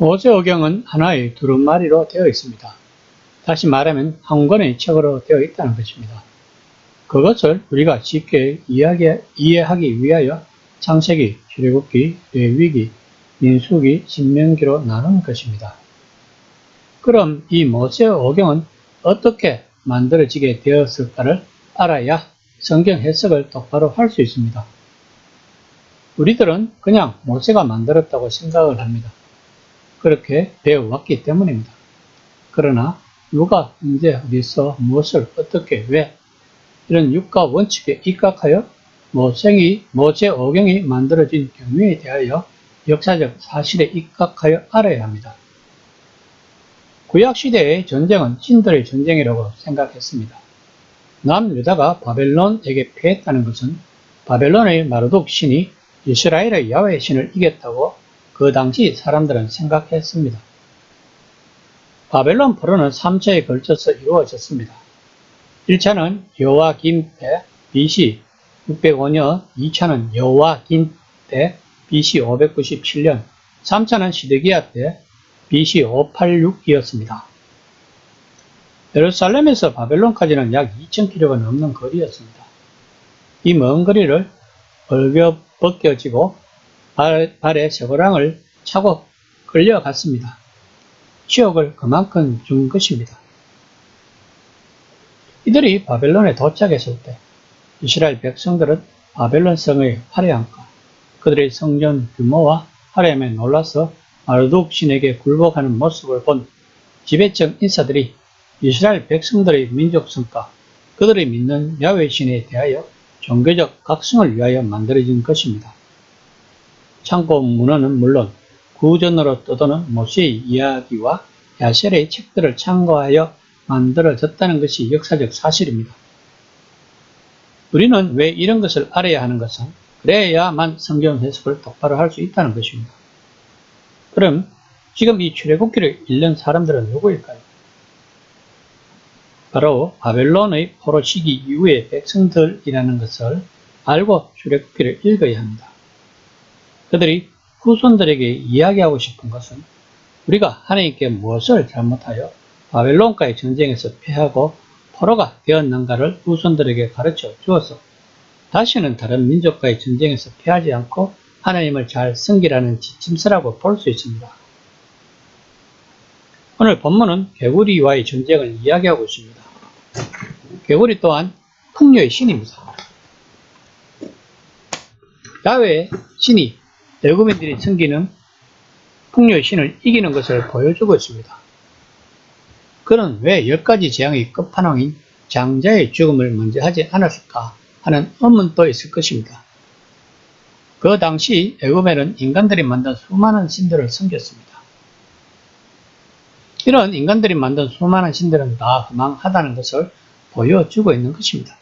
모세오경은 하나의 두루마리로 되어 있습니다. 다시 말하면 한 권의 책으로 되어 있다는 것입니다. 그것을 우리가 쉽게 이해하기 위하여 창세기, 출애굽기, 레위기, 민수기, 신명기로 나눈 것입니다. 그럼 이 모세오경은 어떻게 만들어지게 되었을까를 알아야 성경 해석을 똑바로 할 수 있습니다. 우리들은 그냥 모세가 만들었다고 생각을 합니다. 그렇게 배워왔기 때문입니다. 그러나 누가 언제 어디서 무엇을 어떻게 왜 이런 육가 원칙에 입각하여 모세오경이 만들어진 경위에 대하여 역사적 사실에 입각하여 알아야 합니다. 구약시대의 전쟁은 신들의 전쟁이라고 생각했습니다. 남유다가 바벨론에게 패했다는 것은 바벨론의 마르둑 신이 이스라엘의 야훼 신을 이겼다고 그 당시 사람들은 생각했습니다. 바벨론 포로는 3차에 걸쳐서 이루어졌습니다. 1차는 여호와긴 때 BC 605년, 2차는 여호와긴 때 BC 597년, 3차는 시드기야 때 BC 586이었습니다. 예루살렘에서 바벨론까지는 약 2000km가 넘는 거리였습니다. 이 먼 거리를 벗겨지고 발에 쇠고랑을 차고 끌려갔습니다. 치욕을 그만큼 준 것입니다. 이들이 바벨론에 도착했을 때 이스라엘 백성들은 바벨론 성의 화려함과 그들의 성전 규모와 화려함에 놀라서 마르둑 신에게 굴복하는 모습을 본 지배층 인사들이 이스라엘 백성들의 민족성과 그들이 믿는 야훼 신에 대하여 종교적 각성을 위하여 만들어진 것입니다. 창고 문헌은 물론 구전으로 떠도는 모세의 이야기와 야셀의 책들을 참고하여 만들어졌다는 것이 역사적 사실입니다. 우리는 왜 이런 것을 알아야 하는 것은 그래야만 성경 해석을 똑바로 할 수 있다는 것입니다. 그럼 지금 이 출애굽기를 읽는 사람들은 누구일까요? 바로 바벨론의 포로 시기 이후의 백성들이라는 것을 알고 출애굽기를 읽어야 합니다. 그들이 후손들에게 이야기하고 싶은 것은 우리가 하나님께 무엇을 잘못하여 바벨론과의 전쟁에서 패하고 포로가 되었는가를 후손들에게 가르쳐 주어서 다시는 다른 민족과의 전쟁에서 패하지 않고 하나님을 잘 섬기라는 지침서라고 볼 수 있습니다. 오늘 본문은 개구리와의 전쟁을 이야기하고 있습니다. 개구리 또한 풍요의 신입니다. 야훼 신이 애굽인들이 섬기는 풍요의 신을 이기는 것을 보여주고 있습니다. 그는 왜 10가지 재앙의 끝판왕인 장자의 죽음을 먼저 하지 않았을까 하는 의문도 있을 것입니다. 그 당시 애굽에는 인간들이 만든 수많은 신들을 섬겼습니다. 이런 인간들이 만든 수많은 신들은 다 허망하다는 것을 보여주고 있는 것입니다.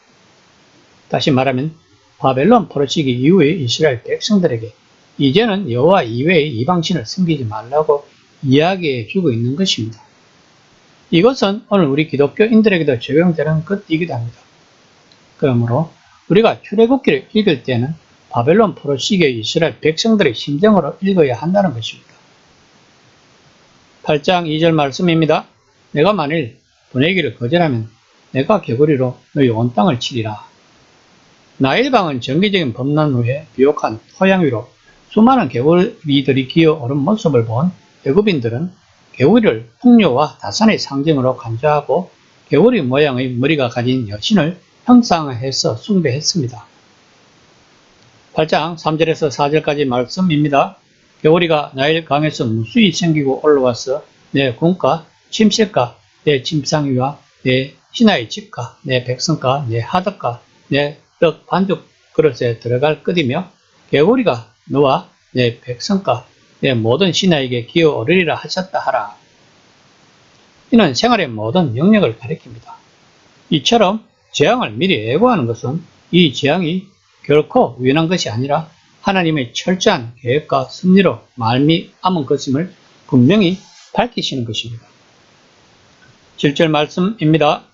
다시 말하면 바벨론 포로 시기 이후에 이스라엘 백성들에게 이제는 여호와 이외의 이방신을 섬기지 말라고 이야기해 주고 있는 것입니다. 이것은 오늘 우리 기독교인들에게도 적용되는 것이기도 합니다. 그러므로 우리가 출애굽기를 읽을 때는 바벨론 포로 시기의 이스라엘 백성들의 심정으로 읽어야 한다는 것입니다. 8장 2절 말씀입니다. 내가 만일 보내기를 거절하면 내가 개구리로 너희 온 땅을 치리라. 나일강은 정기적인 범람 후에 비옥한 토양 위로 수많은 개구리들이 기어오른 모습을 본 애굽인들은 개구리를 풍요와 다산의 상징으로 간주하고 개구리 모양의 머리가 가진 여신을 형상화해서 숭배했습니다. 8장 3절에서 4절까지 말씀입니다. 개구리가 나일강에서 무수히 생기고 올라와서 내 궁과 침실과 내 침상위와 내 신하의 집과 내 백성과 내 하덕과 내 떡 반죽 그릇에 들어갈 것이며 개구리가 너와 내 백성과 내 모든 신하에게 기어오르리라 하셨다 하라. 이는 생활의 모든 영역을 가리킵니다. 이처럼 재앙을 미리 예고하는 것은 이 재앙이 결코 우연한 것이 아니라 하나님의 철저한 계획과 섭리로 말미암은 것임을 분명히 밝히시는 것입니다. 7절 말씀입니다.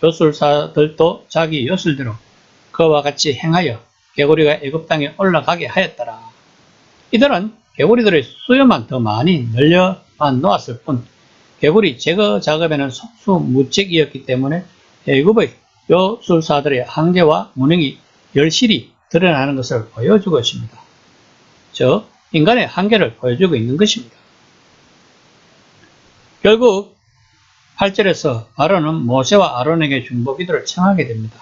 요술사들도 자기 요술대로 그와 같이 행하여 개구리가 애굽 땅에 올라가게 하였더라. 이들은 개구리들의 수요만 더 많이 늘려 개구리만 놓았을 뿐 개구리 제거 작업에는 속수무책이었기 때문에 애굽의 요술사들의 한계와 무능이 열실히 드러나는 것을 보여주고 있습니다. 즉 인간의 한계를 보여주고 있는 것입니다. 결국 8절에서 바로는 모세와 아론에게 중보기도를 청하게 됩니다.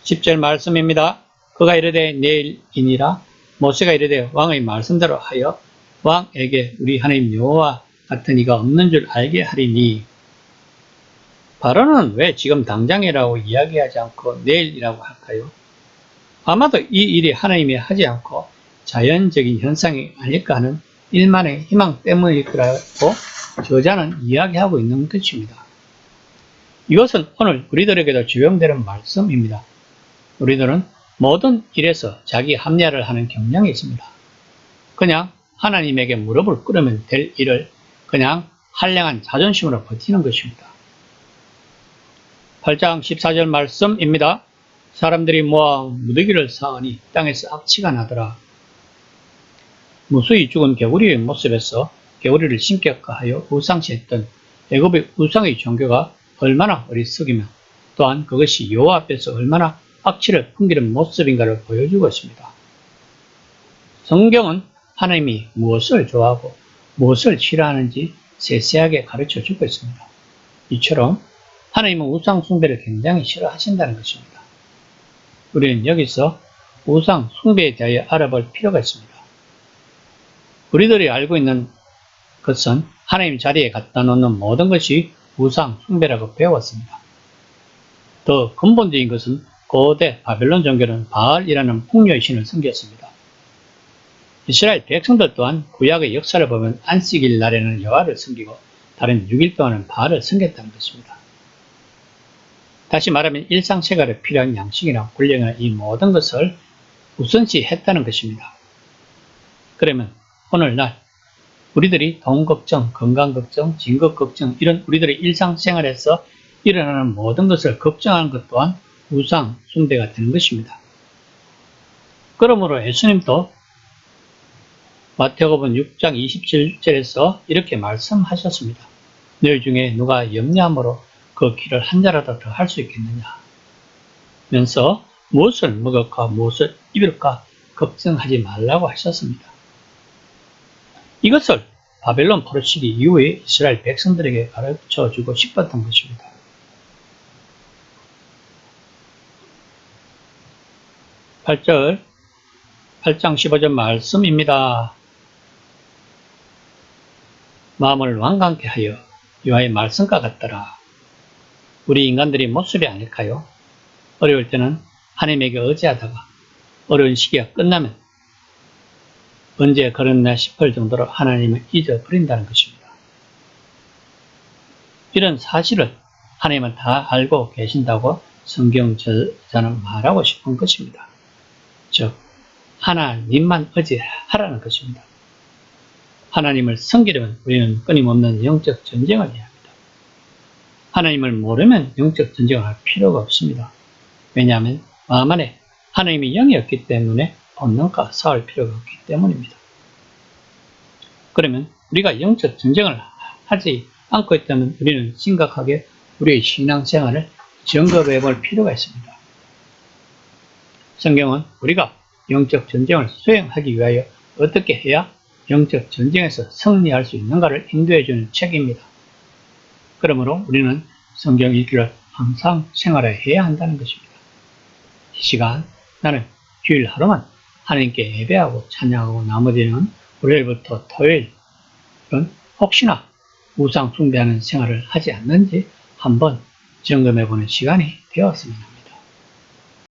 10절 말씀입니다. 그가 이르되 내일이니라. 모세가 이르되 왕의 말씀대로 하여 왕에게 우리 하나님 여호와 같은 이가 없는 줄 알게 하리니. 바로는 왜 지금 당장이라고 이야기하지 않고 내일이라고 할까요? 아마도 이 일이 하나님이 하지 않고 자연적인 현상이 아닐까 하는 일만의 희망 때문일 거라고 저자는 이야기하고 있는 것입니다. 이것은 오늘 우리들에게도 적용되는 말씀입니다. 우리들은 모든 일에서 자기 합리화를 하는 경향이 있습니다. 그냥 하나님에게 무릎을 꿇으면 될 일을 그냥 한량한 자존심으로 버티는 것입니다. 8장 14절 말씀입니다. 사람들이 모아 무더기를 쌓으니 땅에서 악취가 나더라. 무수히 죽은 개구리의 모습에서 개구리를 신격화하여 우상시했던 애굽의 우상의 종교가 얼마나 어리석이며 또한 그것이 여호와 앞에서 얼마나 악취를 풍기는 모습인가를 보여주고 있습니다. 성경은 하나님이 무엇을 좋아하고 무엇을 싫어하는지 세세하게 가르쳐 주고 있습니다. 이처럼 하나님은 우상 숭배를 굉장히 싫어하신다는 것입니다. 우리는 여기서 우상 숭배에 대하여 알아볼 필요가 있습니다. 우리들이 알고 있는 것은 하나님 자리에 갖다 놓는 모든 것이 우상 숭배라고 배웠습니다. 더 근본적인 것은 고대 바벨론 종교는 바알이라는 풍요의 신을 섬겼습니다. 이스라엘 백성들 또한 구약의 역사를 보면 안식일 날에는 여호와를 섬기고 다른 6일 동안은 바알을 섬겼다는 것입니다. 다시 말하면 일상생활에 필요한 양식이나 군령이나 이 모든 것을 우선시 했다는 것입니다. 그러면 오늘날 우리들이 돈 걱정, 건강 걱정, 진급 걱정 이런 우리들의 일상생활에서 일어나는 모든 것을 걱정하는 것 또한 우상 숭배가 되는 것입니다. 그러므로 예수님도 마태복음 6장 27절에서 이렇게 말씀하셨습니다. 너희 중에 누가 염려함으로 그 길을 한 자라도 더 할 수 있겠느냐 면서 무엇을 먹을까 무엇을 입을까 걱정하지 말라고 하셨습니다. 이것을 바벨론 포로 시기 이후에 이스라엘 백성들에게 가르쳐 주고 싶었던 것입니다. (8장 15절) 말씀입니다. 마음을 완강케 하여 여호와의 말씀과 같더라. 우리 인간들이 모습이 아닐까요? 어려울 때는 하나님에게 의지하다가 어려운 시기가 끝나면 언제 그랬나 싶을 정도로 하나님을 잊어버린다는 것입니다. 이런 사실을 하나님은 다 알고 계신다고 성경 저자는 말하고 싶은 것입니다. 즉 하나님만 의지하라는 것입니다. 하나님을 섬기려면 우리는 끊임없는 영적 전쟁을 해야 합니다. 하나님을 모르면 영적 전쟁을 할 필요가 없습니다. 왜냐하면 마음 안에 하나님이 영이었기 때문에 본능과 싸울 필요가 없기 때문입니다. 그러면 우리가 영적 전쟁을 하지 않고 있다면 우리는 심각하게 우리의 신앙생활을 점검해 볼 필요가 있습니다. 성경은 우리가 영적 전쟁을 수행하기 위하여 어떻게 해야 영적 전쟁에서 승리할 수 있는가를 인도해 주는 책입니다. 그러므로 우리는 성경 읽기를 항상 생활해야 한다는 것입니다. 이 시간 나는 주일 하루만 하나님께 예배하고 찬양하고 나머지는 월요일부터 토요일은 혹시나 우상 숭배하는 생활을 하지 않는지 한번 점검해 보는 시간이 되었으면 합니다.